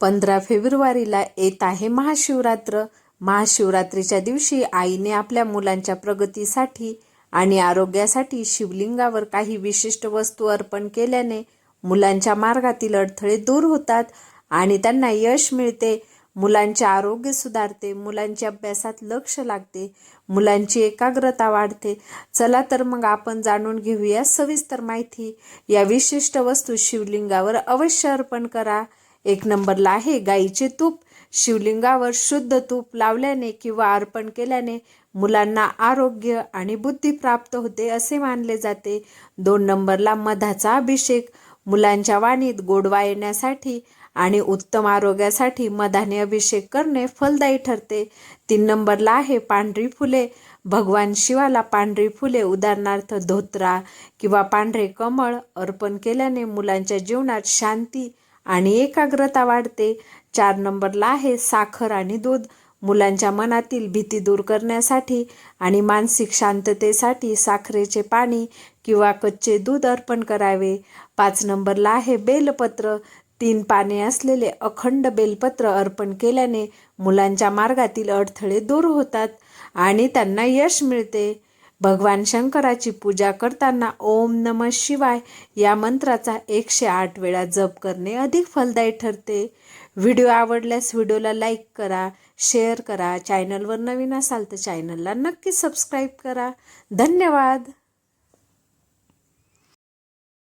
15 फेब्रुवारीला येत आहे महाशिवरात्र. महाशिवरात्रीच्या दिवशी आईने आपल्या मुलांच्या प्रगतीसाठी आणि आरोग्यासाठी शिवलिंगावर काही विशिष्ट वस्तू अर्पण केल्याने मुलांच्या मार्गातील अडथळे दूर होतात आणि त्यांना यश मिळते. मुलांचे आरोग्य सुधारते, मुलांच्या अभ्यासात लक्ष लागते, मुलांची एकाग्रता वाढते. चला तर मग आपण जाणून घेऊया सविस्तर माहिती. या विशिष्ट वस्तू शिवलिंगावर अवश्य अर्पण करा. 1 नंबरला आहे गाईचे तूप. शिवलिंगावर शुद्ध तूप लावल्याने किंवा अर्पण केल्याने मुलांना आरोग्य आणि बुद्धी प्राप्त होते असे मानले जाते. 2 नंबरला मधाचा अभिषेक. मुलांच्या वाणीत गोडवा येण्यासाठी आणि उत्तम आरोग्यासाठी मधाने अभिषेक करणे फलदायी ठरते. 3 नंबरला आहे पांढरी फुले. भगवान शिवाला पांढरी फुले उदाहरणार्थ धोत्रा किंवा पांढरे कमळ अर्पण केल्याने मुलांच्या जीवनात शांती आणि एकाग्रता वाढते. 4 नंबरला आहे साखर आणि दूध. मुलांच्या मनातील भीती दूर करण्यासाठी आणि मानसिक शांततेसाठी साखरेचे पाणी किंवा कच्चे दूध अर्पण करावे. 5 नंबरला आहे बेलपत्र. 3 पाने असलेले अखंड बेलपत्र अर्पण केल्याने मुलांच्या मार्गातील अडथळे दूर होतात आणि त्यांना यश मिळते. भगवान शंकराची पूजा करताना ओम नमः शिवाय या मंत्राचा 108 वेळा जप करणे अधिक फलदायी ठरते. व्हिडिओ आवडल्यास व्हिडिओला लाईक करा, शेअर करा. चॅनलवर नवीन असाल तर चॅनलला नक्की सबस्क्राईब करा. धन्यवाद.